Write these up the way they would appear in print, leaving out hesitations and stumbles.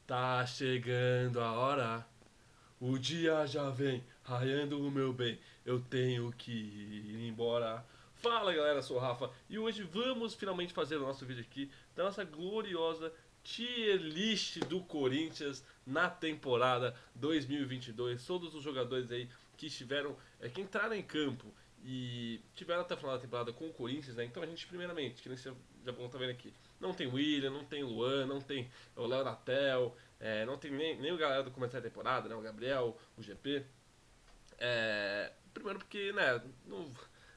Tá chegando a hora, o dia já vem, raiando o meu bem, eu tenho que ir embora. Fala galera, sou o Rafa e hoje vamos finalmente fazer o nosso vídeo aqui da nossa gloriosa tier list do Corinthians na temporada 2022. Todos os jogadores aí que estiveram, que entraram em campo e tiveram até o final da temporada com o Corinthians, né? Então a gente, primeiramente, que nem você já tá vendo aqui, não tem William, não tem Luan, não tem o Léo Natel, não tem nem o galera do começo da temporada, né? O Gabriel, o GP. Primeiro porque, né,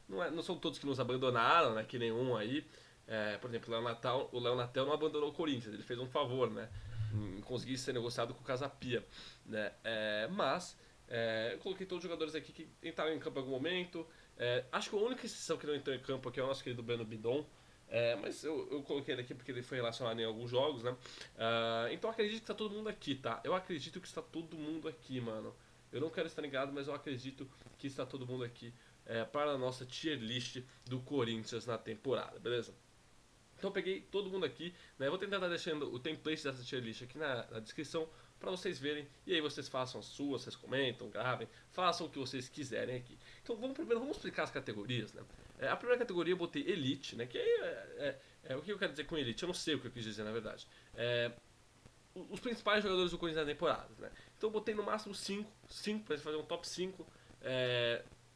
não são todos que nos abandonaram, né? Que nenhum aí. Por exemplo, o Léo Natel não abandonou o Corinthians, ele fez um favor, né? Em conseguir ser negociado com o Casapia, né? Eu coloquei todos os jogadores aqui que entraram em campo em algum momento. Acho que a única exceção que não entrou em campo aqui é o nosso querido Breno Bidon. Mas eu coloquei ele aqui porque ele foi relacionado em alguns jogos, né? Então eu acredito que está todo mundo aqui, tá? Eu acredito que está todo mundo aqui, mano. Eu não quero estar ligado, mas eu acredito que está todo mundo aqui para a nossa tier list do Corinthians na temporada, beleza? Então eu peguei todo mundo aqui, né? Vou tentar estar deixando o template dessa tier list aqui na descrição para vocês verem. E aí vocês façam as suas, vocês comentam, gravem, façam o que vocês quiserem aqui. Então vamos explicar as categorias, né? A primeira categoria eu botei Elite, né? Que o que eu quero dizer com Elite? Eu não sei o que eu quis dizer na verdade. Os principais jogadores do Corinthians na temporada, né? Então eu botei no máximo 5 para fazer um top 5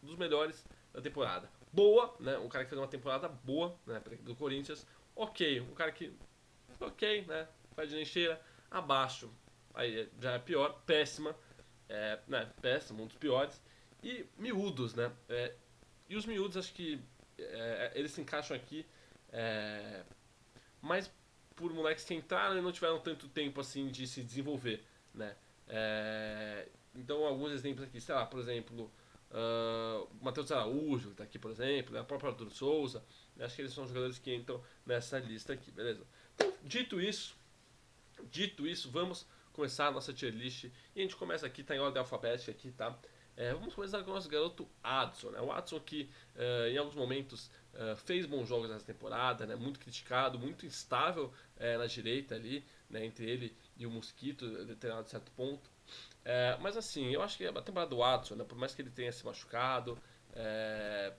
dos melhores da temporada. Boa, né? Um cara que fez uma temporada boa, né, do Corinthians. Ok, um cara que ok, né? Faz de lixeira, abaixo. Aí já é pior, péssima, né? Péssimo, um dos piores. E miúdos, né? E os miúdos acho que eles se encaixam aqui mais por moleques que entraram e não tiveram tanto tempo assim de se desenvolver, né? Então alguns exemplos aqui, sei lá, por exemplo, o Matheus Araújo, que tá aqui, por exemplo, né? O próprio Arthur Souza, né? Acho que eles são os jogadores que entram nessa lista aqui, beleza? Então, dito isso, vamos começar a nossa tier list. E a gente começa aqui, tá em ordem alfabética aqui, tá? Vamos começar com o nosso garoto Adson, né? O Adson que em alguns momentos fez bons jogos nessa temporada, né? Muito criticado, muito instável na direita ali, né? Entre ele e o Mosquito, determinado certo ponto. Mas assim, eu acho que a temporada do Adson, né? Por mais que ele tenha se machucado, é,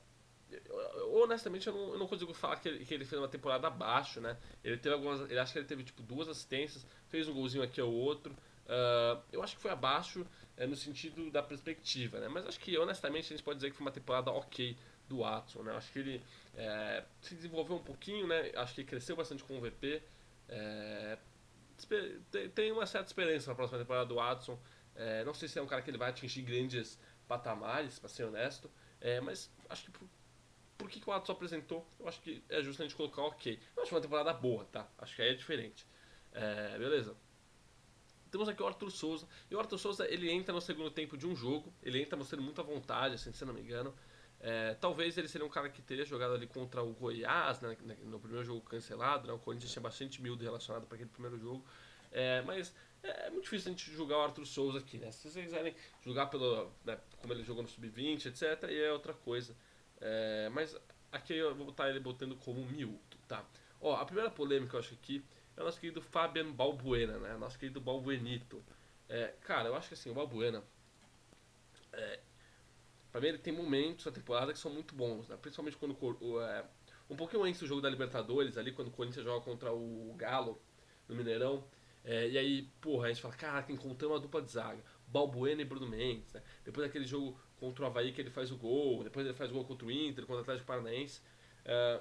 honestamente eu não consigo falar que ele fez uma temporada abaixo, né? Ele teve algumas. Ele acho que ele teve tipo duas assistências, fez um golzinho aqui ou outro. Eu acho que foi abaixo no sentido da perspectiva, né? Mas acho que honestamente a gente pode dizer que foi uma temporada ok do Watson, né? Acho que ele se desenvolveu um pouquinho, né? Acho que cresceu bastante com o VP. É, tem uma certa esperança na próxima temporada do Watson. Não sei se é um cara que ele vai atingir grandes patamares, para ser honesto. Mas acho que por que o Watson apresentou, eu acho que é justo a gente colocar ok. Eu acho uma temporada boa, tá? Acho que aí é diferente. Beleza? Temos aqui o Arthur Souza. E o Arthur Souza, ele entra no segundo tempo de um jogo. Ele entra mostrando muita vontade, assim, se não me engano. Talvez ele seria um cara que teria jogado ali contra o Goiás, né, no primeiro jogo cancelado. Né, o Corinthians tinha bastante miúdo relacionado para aquele primeiro jogo. Mas é muito difícil a gente julgar o Arthur Souza aqui, né? Se vocês quiserem julgar pelo, né, como ele jogou no Sub-20, etc., aí é outra coisa. Mas aqui eu vou botar ele botando como miúdo, tá? Ó, a primeira polêmica eu acho aqui é o nosso querido Fabian Balbuena, né? Nosso querido Balbuenito. Cara, eu acho que assim, o Balbuena, pra mim ele tem momentos da temporada que são muito bons, né? Principalmente quando um pouquinho antes do jogo da Libertadores, ali quando o Corinthians joga contra o Galo no Mineirão. E aí, porra, a gente fala, caraca, encontramos uma dupla de zaga. Balbuena e Bruno Mendes, né? Depois daquele jogo contra o Havaí que ele faz o gol, depois ele faz o gol contra o Inter, contra o Atlético Paranaense. É,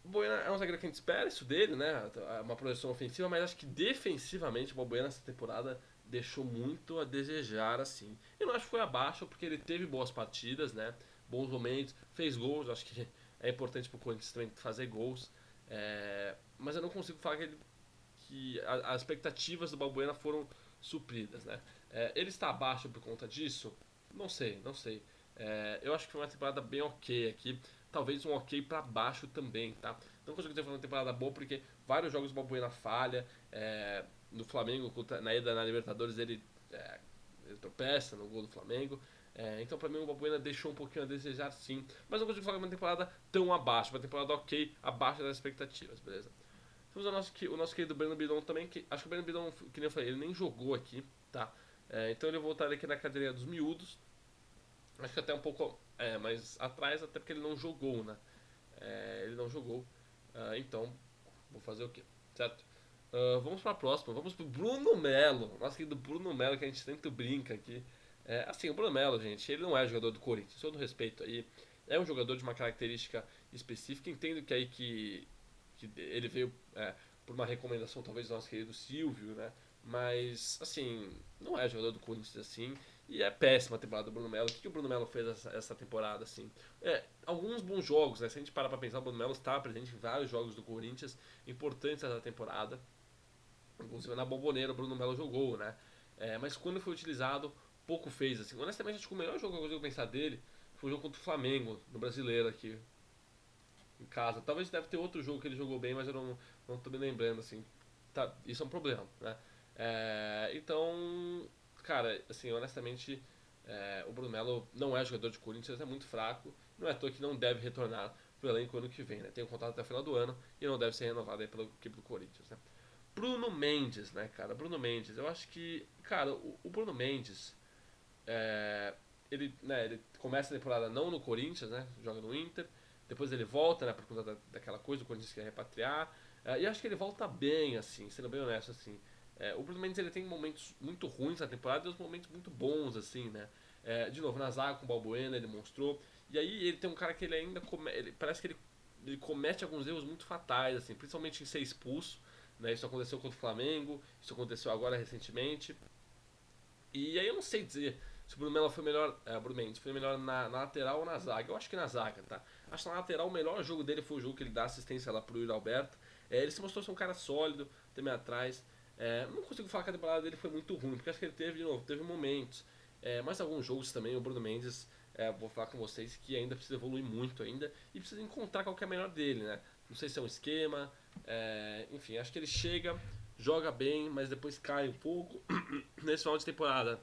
o Balbuena é um zagueiro que a gente espera isso dele, né? Uma projeção ofensiva, mas acho que defensivamente o Balbuena nessa temporada deixou muito a desejar, assim. Eu não acho que foi abaixo, porque ele teve boas partidas, né? Bons momentos, fez gols, acho que é importante pro Corinthians também fazer gols. Mas eu não consigo falar as expectativas do Balbuena foram supridas, né? Ele está abaixo por conta disso? Não sei, não sei. Eu acho que foi uma temporada bem ok aqui. Talvez um ok para baixo também, tá? Não consigo dizer que foi uma temporada boa porque vários jogos o Balbuena falha. No Flamengo, na ida na Libertadores, ele tropeça no gol do Flamengo. Então, pra mim, o Balbuena deixou um pouquinho a desejar, sim. Mas não consigo falar que uma temporada tão abaixo. Uma temporada ok, abaixo das expectativas, beleza? Temos o nosso querido Breno Bidon também, que acho que o Breno Bidon, que nem eu falei, ele nem jogou aqui, tá? Então ele voltaria aqui na cadeirinha dos miúdos. Acho que até um pouco mais atrás, até porque ele não jogou, né? Ele não jogou. Então, vou fazer o quê? Certo? Vamos para a próxima. Vamos pro Bruno Melo. Nosso querido Bruno Melo, que a gente sempre brinca aqui. Assim, o Bruno Melo, gente, ele não é jogador do Corinthians, todo respeito aí. É um jogador de uma característica específica. Entendo que aí que ele veio por uma recomendação, talvez, do nosso querido Silvio, né? Mas, assim, não é jogador do Corinthians assim. E é péssima a temporada do Bruno Melo. O que o Bruno Melo fez essa temporada, assim? Alguns bons jogos, né? Se a gente parar pra pensar, o Bruno Melo está presente em vários jogos do Corinthians importantes essa temporada. Inclusive na Bomboneira o Bruno Melo jogou, né? Mas quando foi utilizado, pouco fez, assim. Honestamente, acho que o melhor jogo que eu consigo pensar dele foi o jogo contra o Flamengo, no Brasileiro aqui, em casa. Talvez deve ter outro jogo que ele jogou bem, mas eu não tô me lembrando, assim. Tá, isso é um problema, né? Então, cara, assim, honestamente, o Bruno Melo não é jogador de Corinthians, é muito fraco. Não é à toa que não deve retornar pro elenco ano que vem, né? Tem um contrato até o final do ano e não deve ser renovado aí pela equipe do Corinthians, né? Bruno Mendes, né, cara? Bruno Mendes, eu acho que, cara, o Bruno Mendes, ele começa a temporada não no Corinthians, né? Joga no Inter, depois ele volta, né, por conta daquela coisa, o Corinthians quer repatriar, e acho que ele volta bem, assim, sendo bem honesto, assim. O Bruno Mendes ele tem momentos muito ruins na temporada e outros momentos muito bons, assim, né? De novo, na zaga com o Balbuena ele mostrou, e aí ele tem um cara que ele ainda parece que ele comete alguns erros muito fatais, assim, principalmente em ser expulso, né? Isso aconteceu contra o Flamengo, isso aconteceu agora recentemente. E aí eu não sei dizer se o Bruno Melo foi melhor, Bruno Mendes foi melhor na lateral ou na zaga. Eu acho que na zaga, tá? Acho que na lateral o melhor jogo dele foi o jogo que ele dá assistência lá pro Yuri Alberto. Ele se mostrou ser um cara sólido, também atrás. Não consigo falar que a temporada dele foi muito ruim, porque acho que ele teve, de novo, teve momentos. Mas alguns jogos também, o Bruno Mendes, vou falar com vocês que ainda precisa evoluir muito ainda e precisa encontrar qual que é a melhor dele, né? Não sei se é um esquema, enfim, acho que ele chega, joga bem, mas depois cai um pouco. Nesse final de temporada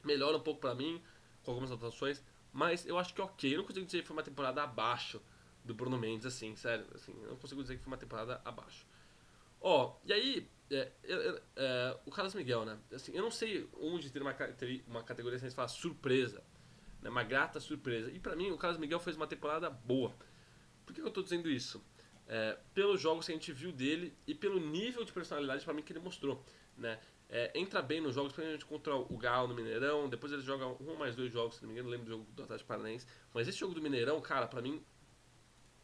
melhora um pouco pra mim, com algumas anotações, mas eu acho que ok. Eu não consigo dizer que foi uma temporada abaixo do Bruno Mendes, assim, sério. Assim, eu não consigo dizer que foi uma temporada abaixo. E aí, o Carlos Miguel, né? Assim, eu não sei onde ter uma categoria sem falar surpresa, né? Uma grata surpresa. E pra mim, o Carlos Miguel fez uma temporada boa. Por que eu tô dizendo isso? Pelos jogos que a gente viu dele e pelo nível de personalidade pra mim que ele mostrou, né? Entra bem nos jogos, principalmente contra o Galo no Mineirão. Depois ele joga um ou mais dois jogos, se não me engano, não lembro do jogo do Atlético Paranaense. Mas esse jogo do Mineirão, cara, pra mim,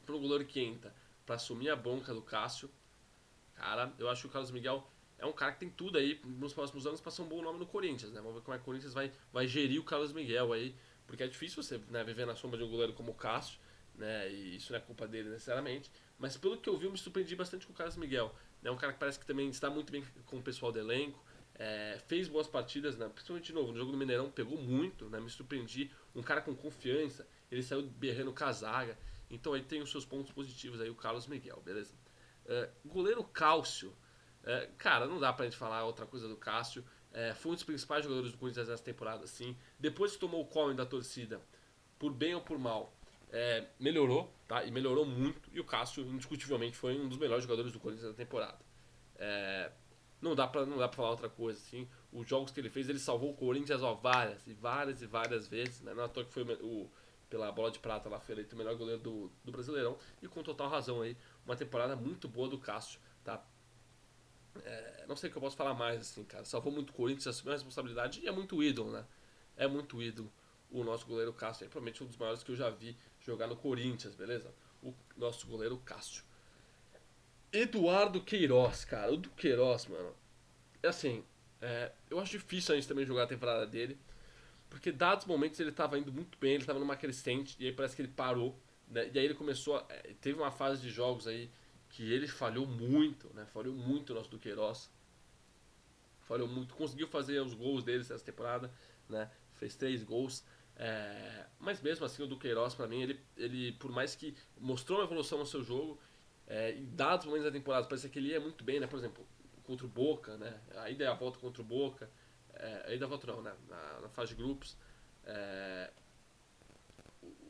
pro goleiro que entra pra assumir a bronca do Cássio, cara, eu acho que o Carlos Miguel é um cara que tem tudo aí nos próximos anos pra ser um bom nome no Corinthians, né? Vamos ver como é que o Corinthians vai gerir o Carlos Miguel aí, porque é difícil você, né, viver na sombra de um goleiro como o Cássio, né? E isso não é culpa dele necessariamente. Mas pelo que eu vi, eu me surpreendi bastante com o Carlos Miguel. É um cara que parece que também está muito bem com o pessoal do elenco. Fez boas partidas, né? Principalmente de novo, no jogo do Mineirão pegou muito, né? Me surpreendi. Um cara com confiança, ele saiu berrando casaga. Então aí tem os seus pontos positivos aí, o Carlos Miguel, beleza? Goleiro Cálcio. Cara, não dá pra gente falar outra coisa do Cássio. Foi um dos principais jogadores do Corinthians nessa temporada, sim. Depois que tomou o call da torcida, por bem ou por mal, melhorou, tá? E melhorou muito. E o Cássio, indiscutivelmente, foi um dos melhores jogadores do Corinthians na temporada. Não dá pra falar outra coisa, assim. Os jogos que ele fez, ele salvou o Corinthians várias e várias e várias vezes, né? Não é à toa que foi pela bola de prata lá, foi eleito o melhor goleiro do Brasileirão. E com total razão aí, uma temporada muito boa do Cássio, tá? Não sei o que eu posso falar mais, assim, cara. Salvou muito o Corinthians, assumiu a responsabilidade e é muito ídolo, né? É muito ídolo o nosso goleiro Cássio. É provavelmente um dos maiores que eu já vi jogar no Corinthians, beleza? O nosso goleiro Cássio. Eduardo Queiroz, cara. O do Queiroz, mano. É assim, eu acho difícil a gente também jogar a temporada dele. Porque dados momentos ele tava indo muito bem, ele tava numa crescente, e aí parece que ele parou, né? E aí ele começou. Teve uma fase de jogos aí que ele falhou muito, né? Falhou muito o nosso do Queiroz. Falhou muito, conseguiu fazer os gols dele essa temporada, né? Fez 3 gols. Mas mesmo assim, o Duqueiroz, pra mim, ele, por mais que mostrou uma evolução no seu jogo, em dados momentos da temporada, parece que ele ia muito bem, né? Por exemplo, contra o Boca, né? A ida e a volta contra o Boca. A ida e a volta não, né? Na fase de grupos. É,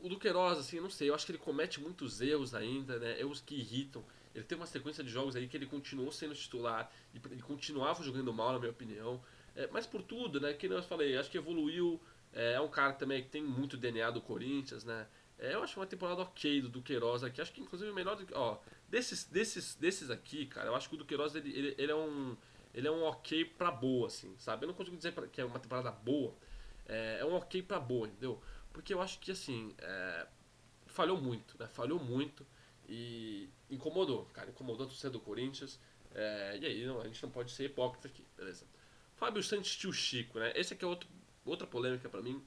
o Duqueiroz, assim, não sei, eu acho que ele comete muitos erros ainda, né? Erros que irritam. Ele teve uma sequência de jogos aí que ele continuou sendo titular e ele continuava jogando mal, na minha opinião. Mas por tudo, né? Que nem eu falei, acho que evoluiu. É um cara também que tem muito DNA do Corinthians, né? Eu acho uma temporada ok do Queiroz aqui. Acho que inclusive melhor do que. Ó, desses aqui, cara, eu acho que o do Queiroz ele é um. Ele é um ok pra boa, assim, sabe? Eu não consigo dizer que é uma temporada boa. É um ok pra boa, entendeu? Porque eu acho que assim. Falhou muito, né? Falhou muito e incomodou, cara. Incomodou a torcida do Corinthians. E aí, a gente não pode ser hipócrita aqui, beleza? Fábio Santos tio Chico, né? Esse aqui é outra polêmica pra mim.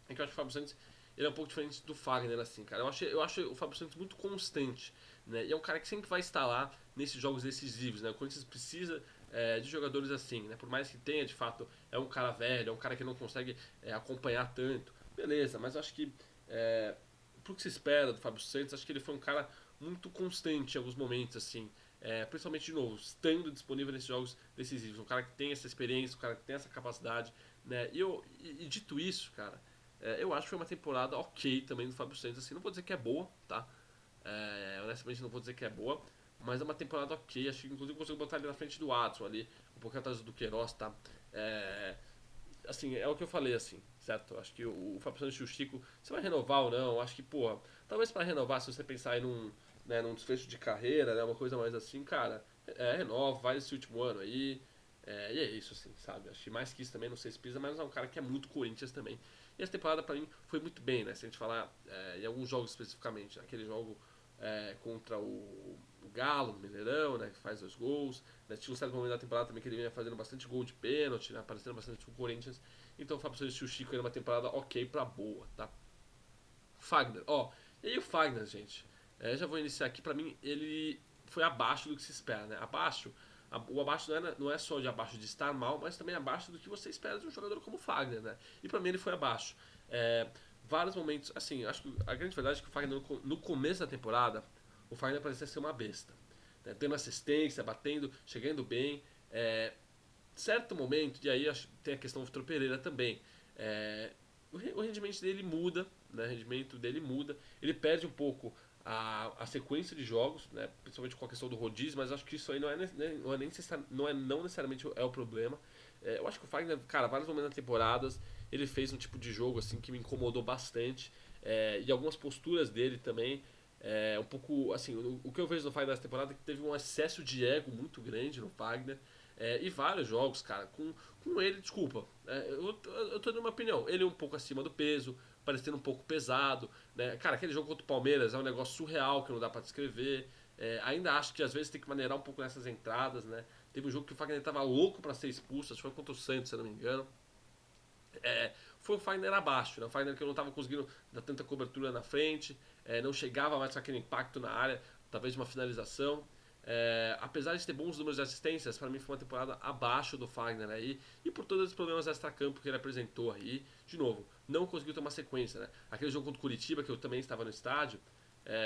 É que eu acho que o Fábio Santos ele é um pouco diferente do Fagner, assim, cara. Eu acho o Fábio Santos muito constante, né? E é um cara que sempre vai estar lá nesses jogos decisivos, né? O Corinthians precisa de jogadores assim, né? Por mais que tenha, de fato, é um cara velho, é um cara que não consegue acompanhar tanto. Beleza, mas eu acho que pro que se espera do Fábio Santos, acho que ele foi um cara muito constante em alguns momentos, assim. Principalmente, de novo, estando disponível nesses jogos decisivos. Um cara que tem essa experiência, um cara que tem essa capacidade, né? E dito isso, cara, eu acho que foi uma temporada ok também do Fábio Santos. Assim, não vou dizer que é boa, tá? Honestamente, não vou dizer que é boa, mas é uma temporada ok. Acho que, inclusive, consigo botar ele na frente do Watson ali, um pouquinho atrás do Queiroz, tá? Assim, é o que eu falei, assim, certo? Acho que o Fábio Santos e o Chico, você vai renovar ou não? Acho que, porra, talvez para renovar, se você pensar aí num desfecho de carreira, né, uma coisa mais assim, cara, renova, vai esse último ano aí, e é isso, assim, sabe? Acho que mais que isso também, não sei se pisa, mas é um cara que é muito Corinthians também. E essa temporada, pra mim, foi muito bem, né? Se a gente falar em alguns jogos especificamente, aquele jogo contra o Galo, no Mineirão, né, que faz 2 gols, né, tinha um certo momento da temporada também que ele vinha fazendo bastante gol de pênalti, né, aparecendo bastante com o Corinthians. Então o Fábio Santos e o Chico era uma temporada ok pra boa, tá? Fagner, ó. E aí o Fagner, gente? Já vou iniciar aqui, pra mim ele foi abaixo do que se espera, né? O abaixo não é só de abaixo de estar mal, mas também abaixo do que você espera de um jogador como o Fagner, né? E pra mim ele foi abaixo. É, Vários momentos, assim, acho que a grande verdade é que o Fagner no começo da temporada, o Fagner parecia ser uma besta, né? Tendo assistência, batendo, chegando bem. Certo momento, e aí tem a questão do Vitor Pereira também. É, o rendimento dele muda, né? O rendimento dele muda. Ele perde um pouco a sequência de jogos, né? Principalmente com a questão do rodízio, mas acho que isso aí não necessariamente é o problema. Eu acho que o Fagner, cara, vários momentos da temporada, ele fez um tipo de jogo assim que me incomodou bastante. E algumas posturas dele também. Um pouco, assim, o que eu vejo no Fagner nessa temporada é que teve um excesso de ego muito grande no Fagner. E vários jogos, cara, com ele, desculpa, eu tô dando uma opinião. Ele é um pouco acima do peso, parecendo um pouco pesado, né? Cara, aquele jogo contra o Palmeiras é um negócio surreal que não dá pra descrever. Ainda acho que às vezes tem que maneirar um pouco nessas entradas, né? Teve um jogo que o Fagner tava louco pra ser expulso, acho que foi contra o Santos, se eu não me engano. Foi o Fagner abaixo, né? O Fagner que não tava conseguindo dar tanta cobertura na frente, não chegava mais com aquele impacto na área, talvez de uma finalização. Apesar de ter bons números de assistências, para mim foi uma temporada abaixo do Fagner aí, e por todos os problemas extra-campo que ele apresentou aí, de novo, não conseguiu ter uma sequência, né? Aquele jogo contra o Curitiba, que eu também estava no estádio,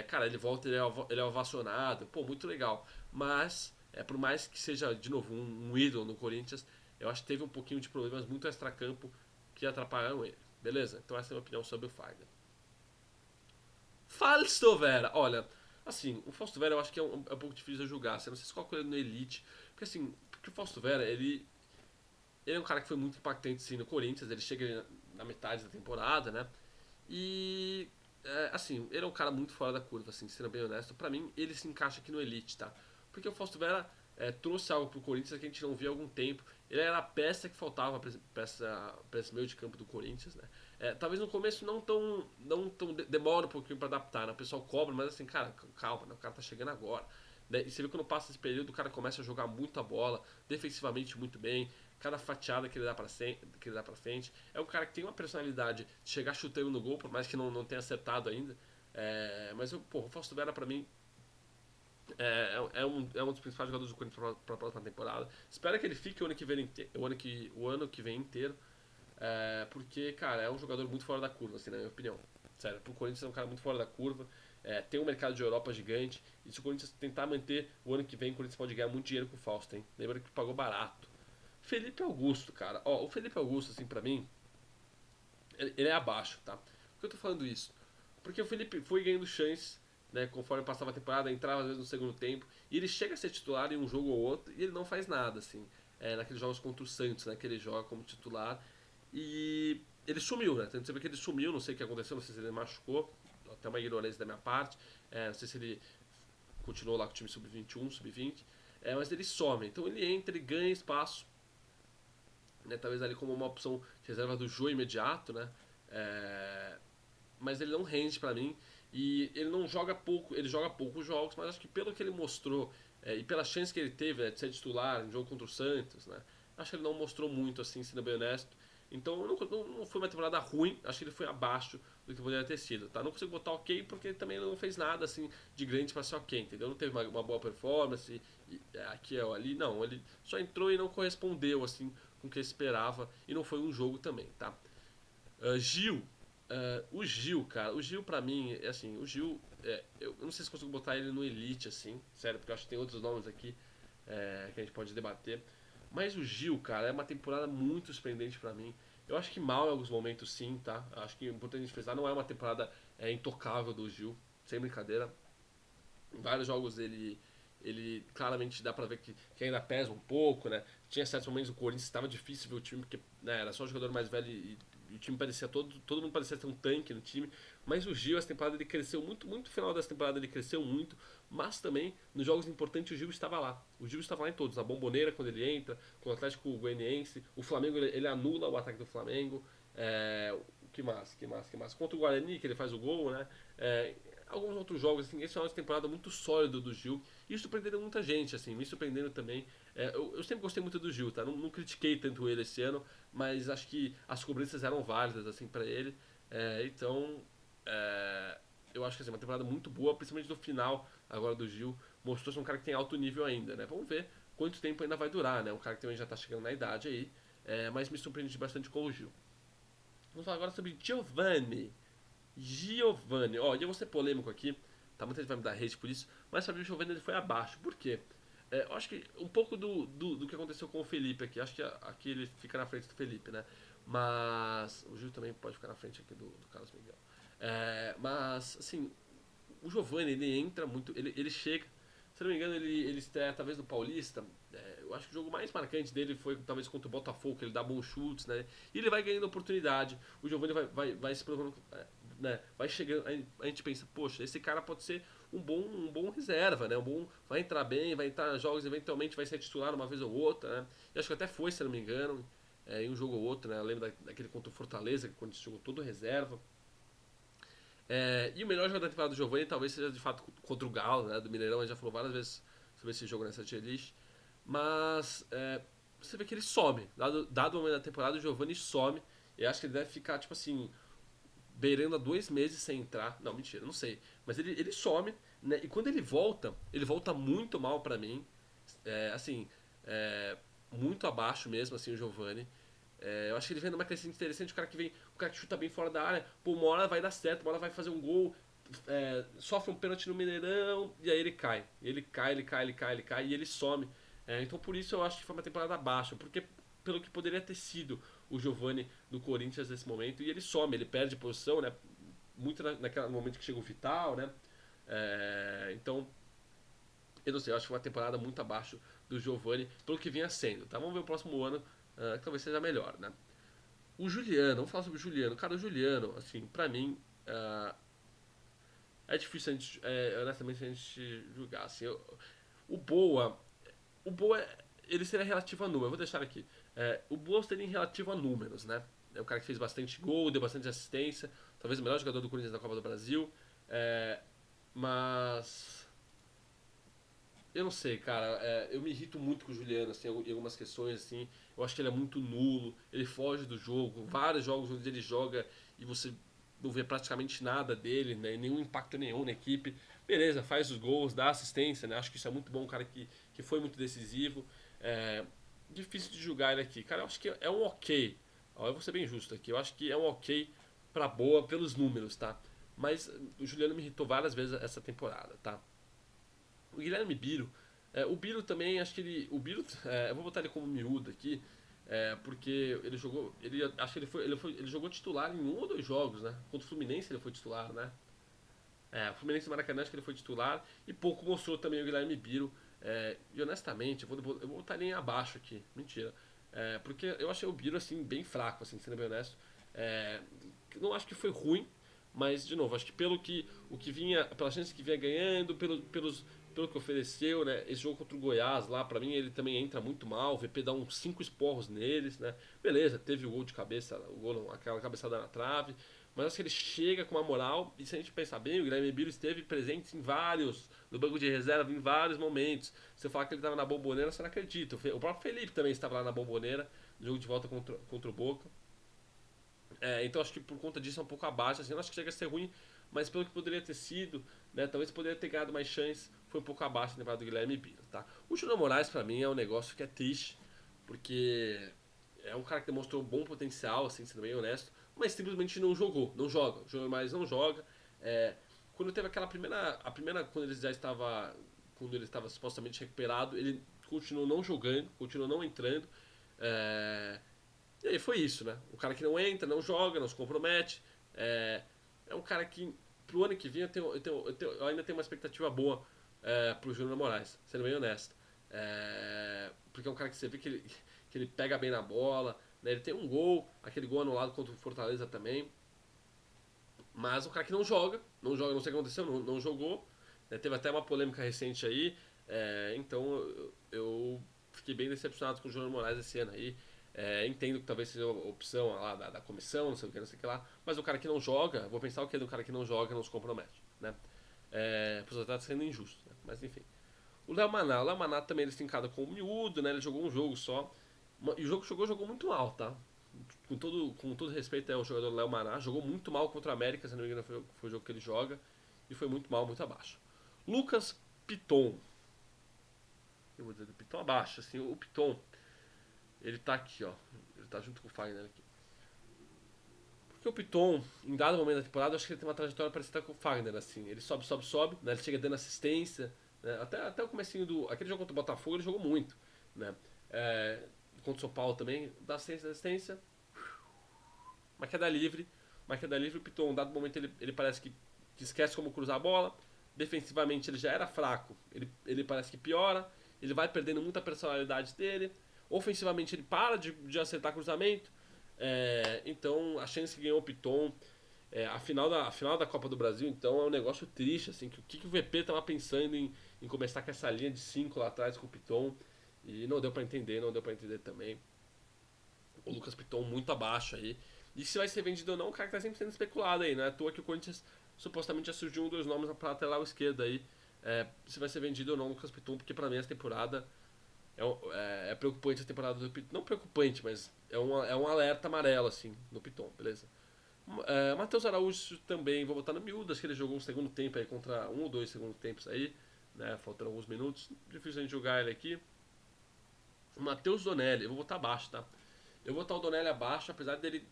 cara, ele volta, ele é ovacionado, pô, muito legal. Mas, por mais que seja, de novo, um ídolo no Corinthians, eu acho que teve um pouquinho de problemas muito extra-campo que atrapalharam ele. Beleza? Então essa é a minha opinião sobre o Fagner. Fausto Vera, olha, assim, o Fausto Vera eu acho que é um pouco difícil de julgar. Você não sei se coloca ele no Elite, porque assim, porque o Fausto Vera, ele é um cara que foi muito impactante sim no Corinthians, ele chega na metade da temporada, né? E assim, ele é um cara muito fora da curva, assim, sendo bem honesto. Pra mim, ele se encaixa aqui no Elite, tá? Porque o Fausto Vera trouxe algo pro Corinthians que a gente não via há algum tempo. Ele era a peça que faltava pra esse meio de campo do Corinthians, né? Talvez no começo não tão demora um pouquinho pra adaptar, né? O pessoal cobra, mas assim, cara, calma, né? O cara tá chegando agora. Né? E você vê que quando passa esse período, o cara começa a jogar muita bola, defensivamente muito bem, cada fatiada que ele dá pra frente. É um cara que tem uma personalidade de chegar chutando no gol, por mais que não tenha acertado ainda. Mas o Fausto Vera pra mim é um dos principais jogadores do Corinthians para a próxima temporada. Espero que ele fique o ano que vem inteiro. Porque, cara, é um jogador muito fora da curva, assim, na minha opinião. Sério, pro Corinthians é um cara muito fora da curva. Tem um mercado de Europa gigante. E se o Corinthians tentar manter o ano que vem, o Corinthians pode ganhar muito dinheiro com o Fausto, hein? Lembra que pagou barato. Felipe Augusto, cara. Ó, o Felipe Augusto, assim, pra mim, ele é abaixo, tá? Por que eu tô falando isso? Porque o Felipe foi ganhando chance né? Conforme passava a temporada, entrava às vezes no segundo tempo. E ele chega a ser titular em um jogo ou outro e ele não faz nada, assim. Naqueles jogos contra o Santos, né? Que ele joga como titular. E ele sumiu, né? Você vê que ele sumiu, não sei o que aconteceu, não sei se ele machucou, até uma ignorância da minha parte. Não sei se ele continuou lá com o time sub-21, sub-20. Mas ele some. Então ele entra, ele ganha espaço. Né, talvez ali como uma opção de reserva do Jô imediato, né? Mas ele não rende pra mim. E ele não joga pouco, ele joga poucos jogos, mas acho que pelo que ele mostrou e pela chance que ele teve, né, de ser titular em jogo contra o Santos, né? Acho que ele não mostrou muito, assim, sendo bem honesto. Então não foi uma temporada ruim, acho que ele foi abaixo do que poderia ter sido, tá? Não consigo botar ok porque ele também não fez nada assim de grande para ser ok, entendeu? Não teve uma boa performance, aqui ou ali, não. Ele só entrou e não correspondeu assim com o que eu esperava e não foi um jogo também, tá? Gil, o Gil, cara, o Gil pra mim, assim, o Gil, eu não sei se consigo botar ele no Elite, assim, sério, porque eu acho que tem outros nomes aqui que a gente pode debater. Mas o Gil, cara, é uma temporada muito surpreendente pra mim. Eu acho que mal em alguns momentos, sim, tá? Acho que é importante a gente frisar, não é uma temporada intocável do Gil, sem brincadeira. Em vários jogos ele claramente dá pra ver que ainda pesa um pouco, né? Tinha certos momentos o Corinthians estava difícil ver o time, porque né, era só o jogador mais velho e o time parecia todo mundo parecia ter um tanque no time. Mas o Gil, essa temporada, ele cresceu muito, muito no final dessa temporada ele cresceu muito, mas também nos jogos importantes o Gil estava lá. O Gil estava lá em todos, na Bomboneira quando ele entra, com o Atlético Goianiense, o Flamengo ele anula o ataque do Flamengo. O que mais? Contra o Guarani, que ele faz o gol, né? É, alguns outros jogos, assim, esse é uma temporada muito sólida do Gil. E isso surpreendendo muita gente, assim, me surpreendendo também. Eu sempre gostei muito do Gil, tá? Não critiquei tanto ele esse ano, mas acho que as cobranças eram válidas, assim, pra ele. Então, eu acho que assim, uma temporada muito boa, principalmente no final agora do Gil. Mostrou-se um cara que tem alto nível ainda, né? Vamos ver quanto tempo ainda vai durar, né? Um cara que também já tá chegando na idade aí. Mas me surpreendi bastante com o Gil. Vamos falar agora sobre Giovanni, ó, e eu vou ser polêmico aqui, tá? Muita gente vai me dar hate por isso, mas pra mim o Giovanni ele foi abaixo. Por quê? Eu acho que um pouco do que aconteceu com o Felipe aqui, acho que aqui ele fica na frente do Felipe, né? Mas o Gil também pode ficar na frente aqui do Carlos Miguel. Mas, assim, o Giovanni ele entra muito, ele chega, se não me engano, ele estreia talvez no Paulista. Eu acho que o jogo mais marcante dele foi talvez contra o Botafogo, que ele dá bons chutes, né? E ele vai ganhando oportunidade. O Giovanni vai se provando, né? Vai chegando. A gente pensa, poxa, esse cara pode ser um bom reserva, né? Vai entrar bem, vai entrar nos jogos, eventualmente vai ser titular uma vez ou outra, né? E acho que até foi, se não me engano, em um jogo ou outro, né? Eu lembro daquele contra o Fortaleza, quando ele jogou todo reserva. E o melhor jogo da temporada do Giovanni talvez seja de fato contra o Galo, né, do Mineirão. A gente já falou várias vezes sobre esse jogo nessa tier list. Mas você vê que ele some. Dado o momento da temporada, o Giovanni some. E acho que ele deve ficar, tipo assim, beirando a 2 meses sem entrar. Não, mentira, não sei. Mas ele some, né? E quando ele volta muito mal pra mim. Assim, muito abaixo mesmo, assim, o Giovanni. Eu acho que ele vem numa crescente interessante, o cara que chuta bem fora da área, pô, uma hora vai dar certo, uma hora vai fazer um gol, sofre um pênalti no Mineirão, e aí ele cai. Ele cai, e ele some. Então por isso eu acho que foi uma temporada baixa, porque pelo que poderia ter sido o Giovanni do Corinthians nesse momento, e ele some, ele perde posição, né? Muito naquele momento que chega o Vital, né? Então, eu não sei, eu acho que foi uma temporada muito abaixo do Giovanni, pelo que vinha sendo, tá? Vamos ver o próximo ano, que talvez seja melhor, né? O Juliano, vamos falar sobre o Juliano. Cara, o Juliano, assim, pra mim, é difícil honestamente, a gente julgar. Assim, o Boa, ele seria relativo a número. Eu vou deixar aqui. O Boa seria em relativo a números, né? É o cara que fez bastante gol, deu bastante assistência, talvez o melhor jogador do Corinthians na Copa do Brasil. Mas eu não sei, cara. Eu me irrito muito com o Juliano, assim, em algumas questões, assim. Eu acho que ele é muito nulo, ele foge do jogo. Vários jogos onde ele joga e você não vê praticamente nada dele, né? Nenhum impacto nenhum na equipe. Beleza, faz os gols, dá assistência, né? Acho que isso é muito bom, um cara que foi muito decisivo. É, difícil de julgar ele aqui. Cara, eu acho que é um ok. Ó, eu vou ser bem justo aqui. Eu acho que é um ok pra boa pelos números, tá? Mas o Juliano me irritou várias vezes essa temporada, tá? O Guilherme Biro. O Biro também, acho que ele. O Biro, eu vou botar ele como miúdo aqui, porque ele jogou. Acho que ele jogou titular em um ou dois jogos, né? Contra o Fluminense ele foi titular, né? O Fluminense Maracanã acho que ele foi titular e pouco mostrou também o Guilherme Biro. E honestamente, eu vou botar nem abaixo aqui. Mentira. Porque eu achei o Biro assim, bem fraco, assim, sendo bem honesto. É, não acho que foi ruim, mas de novo, acho que o que vinha, pela chance que vinha ganhando, pelo que ofereceu, né? Esse jogo contra o Goiás lá, pra mim ele também entra muito mal. O VP dá uns 5 esporros neles, né? Beleza, teve o gol de cabeça, o gol, não, aquela cabeçada na trave. Mas acho que ele chega com uma moral, e se a gente pensar bem, o Guilherme Biro esteve presente em vários, no banco de reserva, em vários momentos. Se eu falar que ele estava na Bomboneira, você não acredita. O próprio Felipe também estava lá na Bomboneira, no jogo de volta contra o Boca. Então acho que por conta disso é um pouco abaixo, assim, eu não acho que chega a ser ruim, mas pelo que poderia ter sido, né, talvez poderia ter ganhado mais chance, foi um pouco abaixo da temporada do Guilherme Biro, tá? O Júnior Moraes pra mim é um negócio que é triste, porque é um cara que demonstrou um bom potencial, assim, sendo bem honesto, mas simplesmente não jogou, não joga. O Júnior Moraes não joga. É, quando teve quando quando ele estava supostamente recuperado, ele continuou não jogando, continuou não entrando. É, e aí foi isso, né? O cara que não entra, não joga, não se compromete. É um cara que, pro ano que vem, eu ainda tenho uma expectativa boa pro Júnior Moraes, sendo bem honesto. Porque é um cara que você vê que ele pega bem na bola, né? Ele tem um gol, aquele gol anulado contra o Fortaleza também. Mas o cara que não joga, não sei o que aconteceu, não jogou. Né? Teve até uma polêmica recente aí. Então eu fiquei bem decepcionado com o Júnior Moraes esse ano aí. Entendo que talvez seja a opção lá da comissão, não sei o que lá. Mas o cara que não joga, vou pensar o que é do cara que não joga não se compromete. Né? Por estar sendo injusto. Né? Mas enfim. O Léo Maná também ele se encada com o miúdo, né? Ele jogou um jogo só. E o jogo que jogou muito mal, tá? Com todo respeito ao jogador Léo Maná, jogou muito mal contra o América, se não me engano foi o jogo que ele joga, e foi muito mal, muito abaixo. Lucas Piton, eu vou dizer do Piton abaixo, assim, o Piton, ele tá aqui, ó, ele tá junto com o Fagner aqui. Porque o Piton, em dado momento da temporada, eu acho que ele tem uma trajetória parecida com o Fagner, assim, ele sobe, né, ele chega dando assistência, né, até o comecinho aquele jogo contra o Botafogo ele jogou muito, né, contra o São Paulo também, dá assistência, uma queda livre, o Piton, em dado momento, ele parece que esquece como cruzar a bola. Defensivamente, ele já era fraco, ele parece que piora, ele vai perdendo muita personalidade dele. Ofensivamente, ele para de acertar cruzamento. Então, a chance que ganhou o Piton, a final da Copa do Brasil, então, é um negócio triste. Assim, que o VP estava pensando em começar com essa linha de 5 lá atrás com o Piton. E não deu para entender, não deu para entender também. O Lucas Piton muito abaixo aí. E se vai ser vendido ou não, o cara que tá sempre sendo especulado aí, não é à toa que o Corinthians supostamente já surgiu um dos nomes pra lateral esquerda aí. Se vai ser vendido ou não o Lucas Piton, porque pra mim essa temporada é preocupante a temporada do Piton. Não preocupante, mas é um alerta amarelo, assim, no Piton, beleza? Matheus Araújo também, vou botar no miúdo, acho que ele jogou um segundo tempo aí contra um ou dois segundos tempos aí, né? Faltando alguns minutos. Difícil a gente jogar ele aqui. O Matheus Donelli, eu vou botar abaixo, tá? Eu vou botar o Donelli abaixo, apesar dele.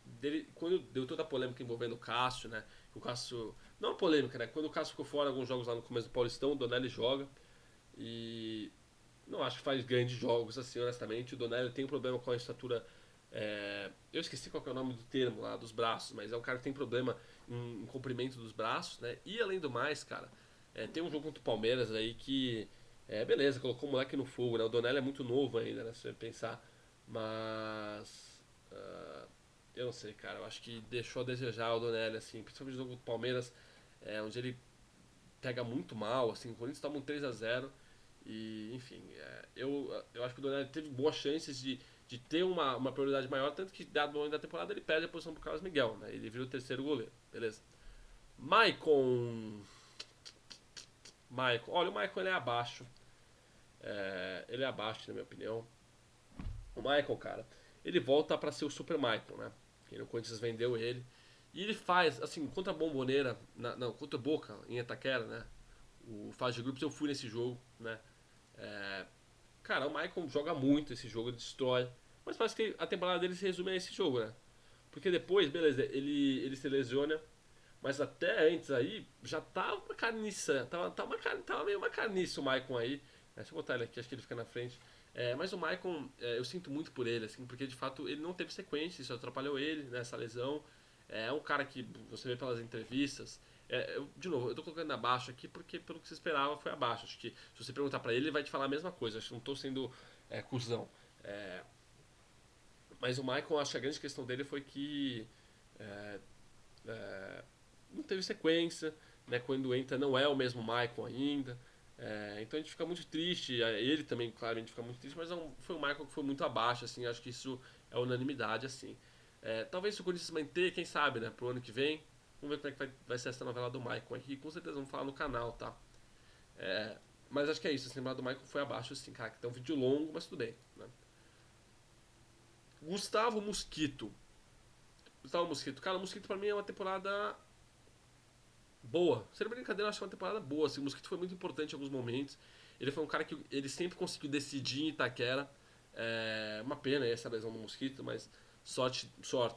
Quando deu toda a polêmica envolvendo o Cássio, né? O Cássio. Não a polêmica, né? Quando o Cássio ficou fora alguns jogos lá no começo do Paulistão, o Donelli joga. E. Não acho que faz grandes jogos, assim, honestamente. O Donelli tem um problema com a estatura. Eu esqueci qual que é o nome do termo lá, dos braços, mas é um cara que tem problema em comprimento dos braços, né? E além do mais, cara, tem um jogo contra o Palmeiras aí que. Beleza, colocou o moleque no fogo, né? O Donelli é muito novo ainda, né? Se você pensar. Mas. Eu não sei, cara. Eu acho que deixou a desejar o Donelli, assim. Principalmente no jogo do Palmeiras, onde ele pega muito mal, assim. O Corinthians toma um 3-0. E, enfim, eu acho que o Donelli teve boas chances de ter uma prioridade maior. Tanto que, dado o momento da temporada, ele perde a posição pro Carlos Miguel, né? Ele vira o terceiro goleiro, beleza? Maicon. Olha, o Maicon ele é abaixo. Ele é abaixo, na minha opinião. O Michael, cara, ele volta pra ser o Super Michael, né? Que o Corinthians vendeu ele. E ele faz, assim, contra a Bomboneira, não, contra o Boca, em Itaquera, né? O fase de grupos, eu fui nesse jogo, né? É, cara, o Michael joga muito esse jogo, ele destrói. Mas parece que a temporada dele se resume a esse jogo, né? Porque depois, beleza, ele se lesiona, mas até antes aí, já tava uma carniça, tava meio uma carniça o Maicon aí. Deixa eu botar ele aqui, acho que ele fica na frente. Mas o Maicon, eu sinto muito por ele, assim, porque de fato ele não teve sequência, isso atrapalhou ele nessa lesão. É um cara que você vê pelas entrevistas, De novo, eu tô colocando abaixo aqui porque pelo que você esperava foi abaixo. Acho que se você perguntar pra ele, ele vai te falar a mesma coisa. Acho que não tô sendo cuzão. É, mas o Michael, acho que a grande questão dele foi que é, é, não teve sequência, né? Quando entra não é o mesmo Michael ainda. Então a gente fica muito triste, ele também claramente fica muito triste, mas foi um Michael que foi muito abaixo, assim, acho que isso é unanimidade, assim. Talvez se o Corinthians manter, quem sabe, né, pro ano que vem, vamos ver como é que vai ser essa novela do Michael aqui, com certeza vamos falar no canal, tá? É, mas acho que é isso, se lembrar do Michael foi abaixo, assim, cara, que tem um vídeo longo, mas tudo bem, né? Gustavo Mosquito. Gustavo Mosquito, cara, o Mosquito pra mim é uma temporada boa. Sem brincadeira, eu acho que é uma temporada boa. Assim, o Mosquito foi muito importante em alguns momentos. Ele foi um cara que ele sempre conseguiu decidir em Itaquera. Uma pena essa lesão do Mosquito, mas sorte,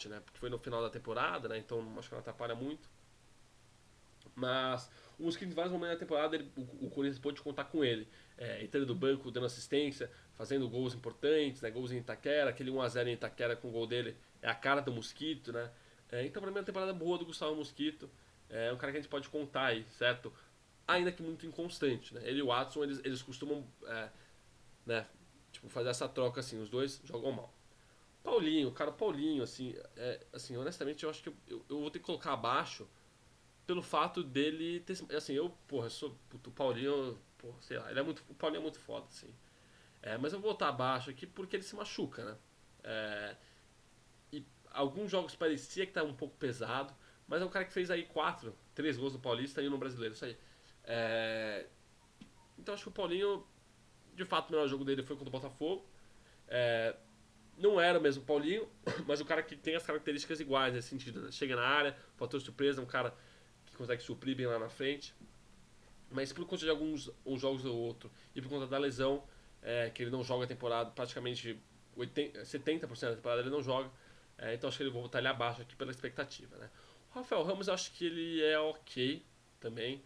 né? Porque foi no final da temporada, né? Então acho que não atrapalha muito. Mas o Mosquito, em vários momentos da temporada, o Corinthians pôde contar com ele. Entrando do banco, dando assistência, fazendo gols importantes, né? Gols em Itaquera. Aquele 1x0 em Itaquera com o gol dele é a cara do Mosquito, né? Então, pra mim, é uma temporada boa do Gustavo Mosquito. É um cara que a gente pode contar aí, certo? Ainda que muito inconstante, né? Ele e o Watson, eles costumam, né? Tipo, fazer essa troca assim, os dois jogam mal. Paulinho, cara, o Paulinho, assim, honestamente, eu acho que eu vou ter que colocar abaixo pelo fato dele ter. Assim, porra, sou. Puto, o Paulinho, porra, sei lá, o Paulinho é muito foda, assim. Mas eu vou botar abaixo aqui porque ele se machuca, né? É, e alguns jogos parecia que tá um pouco pesado, mas é um cara que fez aí 3 gols no Paulista e no Brasileiro, isso aí. É, então acho que o Paulinho, de fato, o melhor jogo dele foi contra o Botafogo. É, não era o mesmo Paulinho, mas o cara que tem as características iguais nesse sentido, né? Chega na área, fator surpresa, um cara que consegue suprir bem lá na frente. Mas por conta de alguns uns jogos ou outro, e por conta da lesão, que ele não joga a temporada, praticamente 70% da temporada ele não joga, então acho que ele vou botar ele abaixo aqui pela expectativa. Né? O Rafael Ramos eu acho que ele é ok também.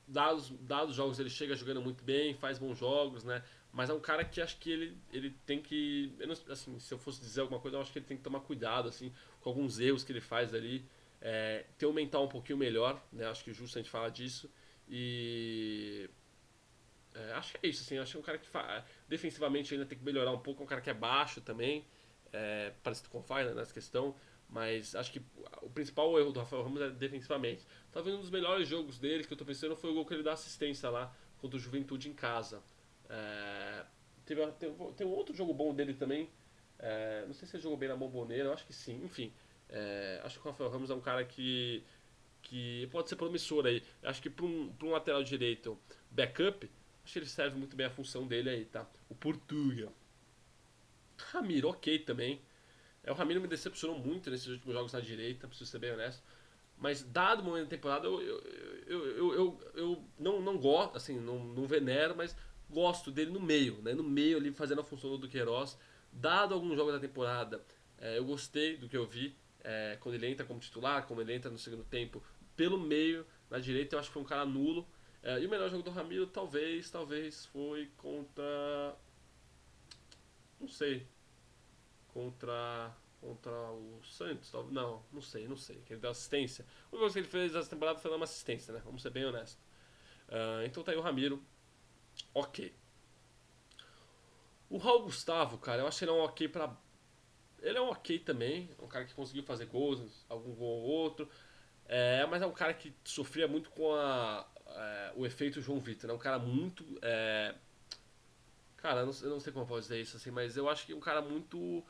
Dados os jogos ele chega jogando muito bem, faz bons jogos, né? Mas é um cara que acho que ele tem que. Assim, se eu fosse dizer alguma coisa, eu acho que ele tem que tomar cuidado assim, com alguns erros que ele faz ali. Ter um mental um pouquinho melhor, né? Acho que é justo a gente falar disso. E. Acho que é isso, assim. Acho que é um cara que defensivamente ainda tem que melhorar um pouco. É um cara que é baixo também. Parecido com o Fire, né, nessa questão. Mas acho que o principal erro do Rafael Ramos é defensivamente. Talvez um dos melhores jogos dele que eu tô pensando foi o gol que ele dá assistência lá contra o Juventude em casa. É, tem um outro jogo bom dele também. Não sei se ele jogou bem na Bomboneira, eu acho que sim. Enfim, acho que o Rafael Ramos é um cara que pode ser promissor aí. Acho que pra um lateral direito backup, acho que ele serve muito bem a função dele aí, tá? O Portuga. Ramiro, ok também. O Ramiro me decepcionou muito nesses últimos jogos na direita, preciso ser bem honesto. Mas dado o momento da temporada, eu não gosto, assim, não venero, mas gosto dele no meio, né? No meio ali fazendo a função do Duqueiroz. Dado alguns jogos da temporada, eu gostei do que eu vi. Quando ele entra como titular, como ele entra no segundo tempo, pelo meio, na direita, eu acho que foi um cara nulo. E o melhor jogo do Ramiro, talvez foi contra. Não sei, contra o Santos, talvez. Não sei. Que ele deu assistência. A única coisa que ele fez essa temporada foi dar uma assistência, né? Vamos ser bem honestos. Então tá aí o Ramiro, ok. O Raul Gustavo, cara, eu acho que ele é um ok pra. Ele é um ok também, é um cara que conseguiu fazer gols, algum gol ou outro. Mas é um cara que sofria muito com o efeito João Vitor, né? Um cara muito. Cara, eu não sei como eu posso dizer isso, assim, mas eu acho que é um cara muito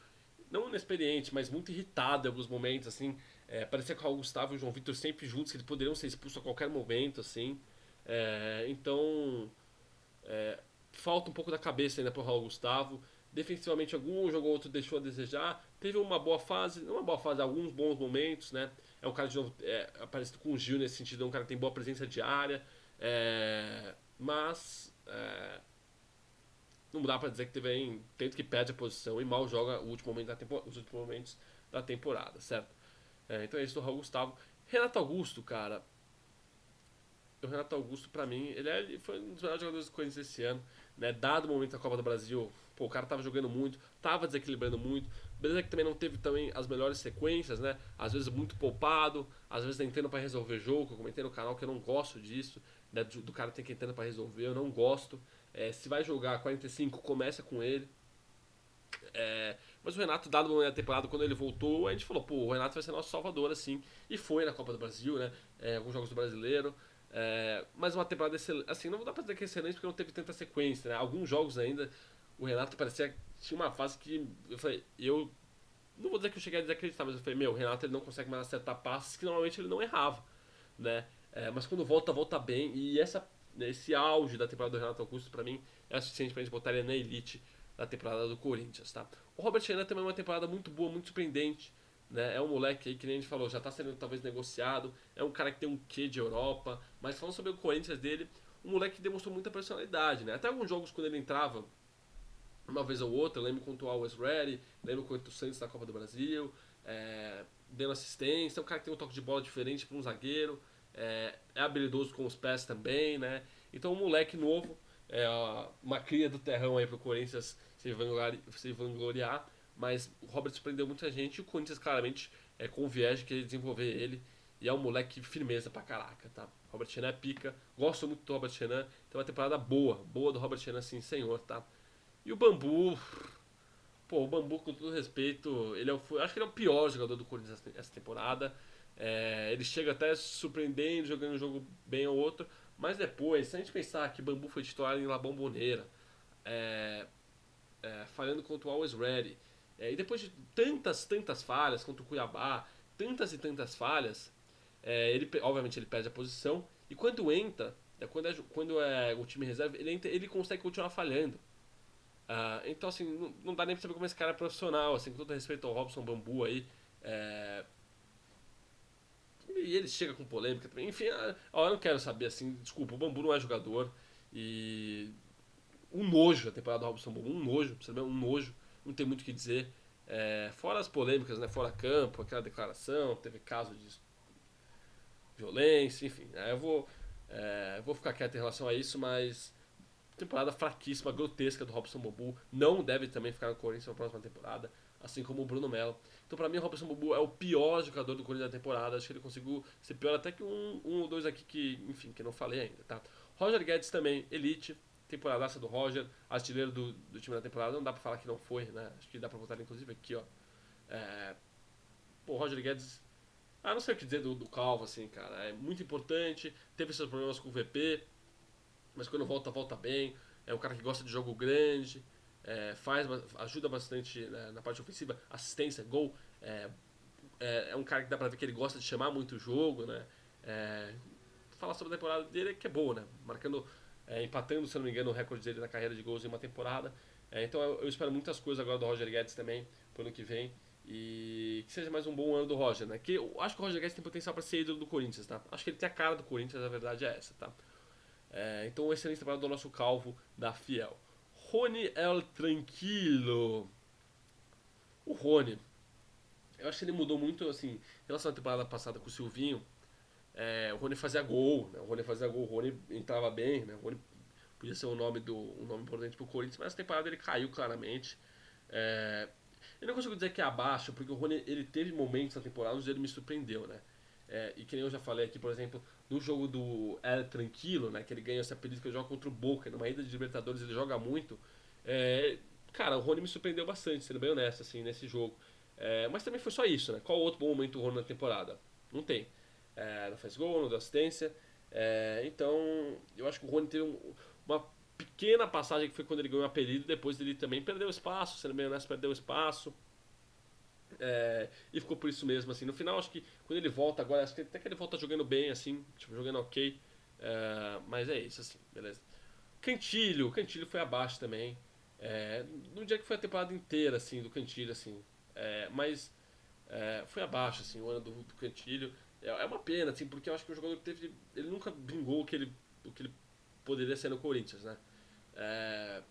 não inexperiente, mas muito irritado em alguns momentos, assim. Parecia que o Raul Gustavo e o João Vitor sempre juntos, que eles poderiam ser expulsos a qualquer momento, assim. Então, falta um pouco da cabeça ainda pro Raul Gustavo. Defensivamente, algum jogo ou outro deixou a desejar. Teve uma boa fase, não uma boa fase, alguns bons momentos, né? É um cara de novo, parecido com o Gil nesse sentido, é um cara que tem boa presença de área. Mas não dá pra dizer que teve aí, tanto que perde a posição e mal joga os últimos momentos da temporada, certo? Então é isso do Raul Gustavo. Renato Augusto, cara. O Renato Augusto, pra mim, ele foi um dos melhores jogadores do Corinthians esse ano. Né? Dado o momento da Copa do Brasil, Pô, o cara tava jogando muito, tava desequilibrando muito. Beleza que também não teve também as melhores sequências, né? Às vezes muito poupado, às vezes tentando pra resolver jogo. Eu comentei no canal que eu não gosto disso, né? Do cara ter que tentando pra resolver, eu não gosto. Se vai jogar 45, começa com ele. Mas o Renato, dado o momento da temporada, quando ele voltou, a gente falou, pô, o Renato vai ser nosso salvador, assim. E foi na Copa do Brasil, né? Alguns jogos do Brasileiro. Mas uma temporada excelente. Assim, não dá pra dizer que é excelente porque não teve tanta sequência, né? Alguns jogos ainda, o Renato parecia. Tinha uma fase que. Eu falei, eu. Não vou dizer que eu cheguei a desacreditar, mas eu falei, meu, o Renato ele não consegue mais acertar passes que normalmente ele não errava, né? Mas quando volta, volta bem. E esse auge da temporada do Renato Augusto, pra mim, é suficiente pra gente botar ele na elite da temporada do Corinthians, tá? O Robert Renan também é uma temporada muito boa, muito surpreendente, né? É um moleque aí que nem a gente falou, já tá sendo talvez negociado, é um cara que tem um quê de Europa, mas falando sobre o Corinthians dele, um moleque que demonstrou muita personalidade, né? Até alguns jogos quando ele entrava, uma vez ou outra, eu lembro contra o Always Ready, lembro contra o Santos na Copa do Brasil, dando assistência, é um cara que tem um toque de bola diferente para um zagueiro, é habilidoso com os pés também, né? Então um moleque novo, uma cria do terrão aí pro Corinthians se vangloriar, mas o Robert surpreendeu muita gente e o Corinthians claramente com o viés de querer desenvolver ele e é um moleque firmeza pra caraca, tá? Robert Renan é pica, gosto muito do Robert Renan, tem uma temporada boa, boa do Robert Renan, sim, senhor, tá? E o Bambu, pô, o Bambu, com todo respeito, acho que ele é o pior jogador do Corinthians essa temporada. Ele chega até surpreendendo, jogando um jogo bem ou outro, mas depois, se a gente pensar que Bambu foi titular em La Bombonera, é, falhando contra o Always Ready, e depois de tantas falhas contra o Cuiabá, tantas e tantas falhas, obviamente ele perde a posição, e quando entra, quando o time reserva, ele consegue continuar falhando. Então, assim, não dá nem pra saber como esse cara é profissional, assim, com todo respeito ao Robson Bambu aí. É, e ele chega com polêmica também. Enfim, eu não quero saber, assim, desculpa, o Bambu não é jogador. E um nojo a temporada do Robson Bambu, um nojo, pra você ver, um nojo, não tem muito o que dizer. Fora as polêmicas, né, fora campo, aquela declaração, teve caso de violência, enfim. Eu vou ficar quieto em relação a isso, mas temporada fraquíssima, grotesca do Robson Bambu. Não deve também ficar no Corinthians na próxima temporada, assim como o Bruno Melo. Então, pra mim, o Robson Bambu é o pior jogador do Corinthians da temporada. Acho que ele conseguiu ser pior até que um ou dois aqui que, enfim, que não falei ainda, tá? Roger Guedes também, elite. Temporadaça do Roger, artilheiro do time da temporada. Não dá pra falar que não foi, né? Acho que dá pra botar ele, inclusive, aqui, ó. Pô, Roger Guedes. Não sei o que dizer do Calvo, assim, cara. É muito importante. Teve seus problemas com o VP, mas quando volta, volta bem. É um cara que gosta de jogo grande, ajuda bastante, né, na parte ofensiva, assistência, gol. É um cara que dá pra ver que ele gosta de chamar muito o jogo, né? É, falar sobre a temporada dele é que é boa, né? Empatando, se eu não me engano, o recorde dele na carreira de gols em uma temporada. Então eu espero muitas coisas agora do Roger Guedes também, pro ano que vem. E que seja mais um bom ano do Roger, né? Que eu acho que o Roger Guedes tem potencial para ser ídolo do Corinthians, tá? Acho que ele tem a cara do Corinthians, a verdade é essa, tá? Então, um excelente trabalho do nosso calvo da Fiel. Rony El Tranquilo. O Rony, eu acho que ele mudou muito, assim, em relação à temporada passada com o Silvinho. O Rony fazia gol, né? O Rony entrava bem, né? O Rony podia ser um nome importante pro Corinthians, mas essa temporada ele caiu claramente. É, eu não consigo dizer que é abaixo, porque o Rony ele teve momentos na temporada onde ele me surpreendeu, né? E que nem eu já falei aqui, por exemplo, no jogo do El Tranquilo, né? Que ele ganhou esse apelido que ele joga contra o Boca, numa ida de Libertadores ele joga muito. É, cara, o Rony me surpreendeu bastante, sendo bem honesto, assim, nesse jogo. Mas também foi só isso, né? Qual outro bom momento do Rony na temporada? Não tem. Não fez gol, não deu assistência. Então, eu acho que o Rony teve uma pequena passagem que foi quando ele ganhou o apelido, depois ele também perdeu espaço, sendo bem honesto, perdeu espaço. E ficou por isso mesmo, assim. No final, acho que quando ele volta agora, acho que até que ele volta jogando bem, assim, tipo, jogando ok. Mas é isso, assim, beleza. Cantilho foi abaixo também. No dia que foi a temporada inteira, assim, do Cantilho, assim. Mas foi abaixo, assim, o ano do Cantilho. É uma pena, assim, porque eu acho que o jogador teve. Ele nunca vingou o que ele poderia ser no Corinthians, né? É,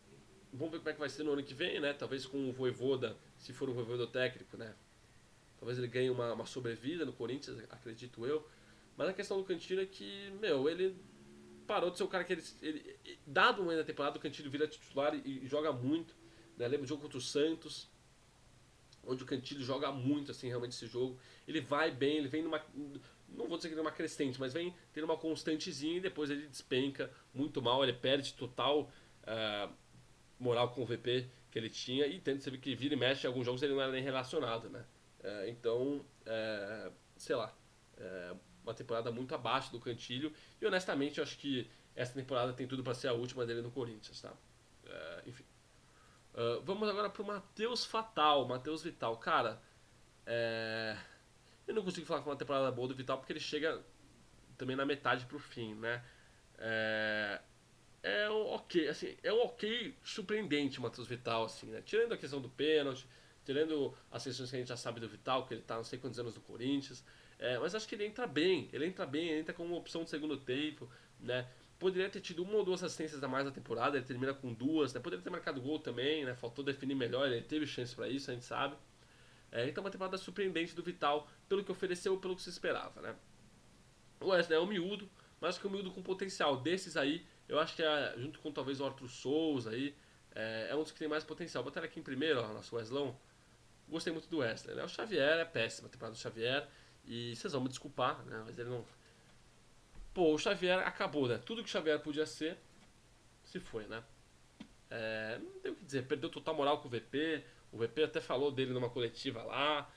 Vamos ver como é que vai ser no ano que vem, né? Talvez com o Voivoda, se for um Voivoda técnico, né? Talvez ele ganhe uma sobrevida no Corinthians, acredito eu. Mas a questão do Cantilho é que, meu, ele parou de ser o cara que dado o momento da temporada, o Cantilho vira titular e joga muito. né? Lembro do jogo contra o Santos, onde o Cantilho joga muito, assim, realmente esse jogo. Ele vai bem, ele vem numa. Não vou dizer que numa crescente, mas vem tendo uma constantezinha e depois ele despenca muito mal, ele perde total moral com o VP que ele tinha e tenta você ver que vira e mexe em alguns jogos ele não era nem relacionado, né? Então, sei lá, uma temporada muito abaixo do Cantilho e honestamente eu acho que essa temporada tem tudo para ser a última dele no Corinthians, tá? Enfim. Vamos agora pro Matheus Fatal, Matheus Vital. Cara, eu não consigo falar que é uma temporada boa do Vital porque ele chega também na metade pro fim, né? É, um ok, assim, é um ok surpreendente o Matheus Vital, assim, né? Tirando a questão do pênalti, tirando as questões que a gente já sabe do Vital, que ele tá não sei quantos anos no Corinthians, mas acho que ele entra como uma opção de segundo tempo, né? Poderia ter tido uma ou duas assistências a mais na temporada, ele termina com duas, né? Poderia ter marcado gol também, né? Faltou definir melhor, ele teve chance para isso, a gente sabe. Então uma temporada surpreendente do Vital, pelo que ofereceu, pelo que se esperava, né? O Wesley é um miúdo, mas que é um miúdo com potencial. Desses aí, eu acho que junto com talvez o Arthur Souza aí, um dos que tem mais potencial. Botar ele aqui em primeiro, ó, nosso Weslão. Gostei muito do Wesley, né? O Xavier é péssimo, a temporada do Xavier. E vocês vão me desculpar, né? Mas ele não. Pô, o Xavier acabou, né? Tudo que o Xavier podia ser, se foi, né? Não tem o que dizer, perdeu total moral com o VP. O VP até falou dele numa coletiva lá.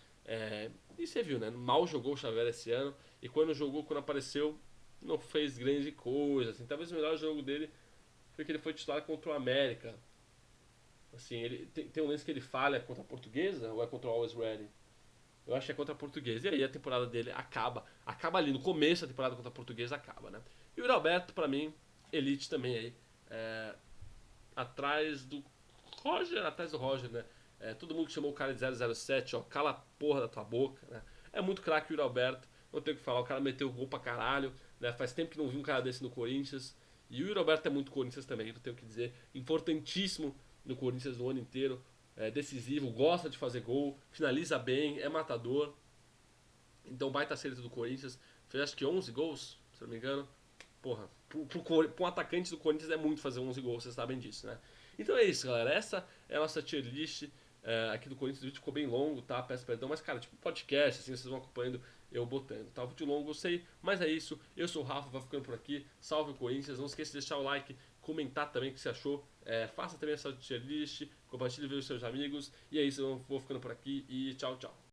E você viu, né? Mal jogou o Xavier esse ano. E quando jogou, quando apareceu, não fez grande coisa. Assim, talvez o melhor jogo dele foi que ele foi titular contra o América. Assim, ele tem um lance que ele falha contra a Portuguesa ou é contra o Always Ready? Eu acho que é contra a Portuguesa. E aí a temporada dele acaba. Acaba ali, no começo da temporada contra a Portuguesa acaba, né? E o Alberto, pra mim, elite também aí. É, atrás do Roger, né? Todo mundo que chamou o cara de 007, ó, cala a porra da tua boca, né? É muito craque o Yuri Alberto, não tem o que falar, o cara meteu gol pra caralho, né? Faz tempo que não vi um cara desse no Corinthians. E o Yuri Alberto é muito Corinthians também, não tenho o que dizer. Importantíssimo no Corinthians no ano inteiro. Decisivo, gosta de fazer gol, finaliza bem, é matador. Então, baita acerto do Corinthians. Fez acho que 11 gols, se não me engano. Porra, pra um atacante do Corinthians é muito fazer 11 gols, vocês sabem disso, né? Então é isso, galera. Essa é a nossa tier list aqui do Corinthians. O vídeo ficou bem longo, tá? Peço perdão, mas, cara, tipo podcast, assim, vocês vão acompanhando eu botando, tá? O vídeo longo, eu sei, mas é isso. Eu sou o Rafa, vai ficando por aqui. Salve o Corinthians. Não esqueça de deixar o like, comentar também o que você achou. Faça também essa tier list, compartilhe com os seus amigos. E é isso, eu vou ficando por aqui e tchau, tchau.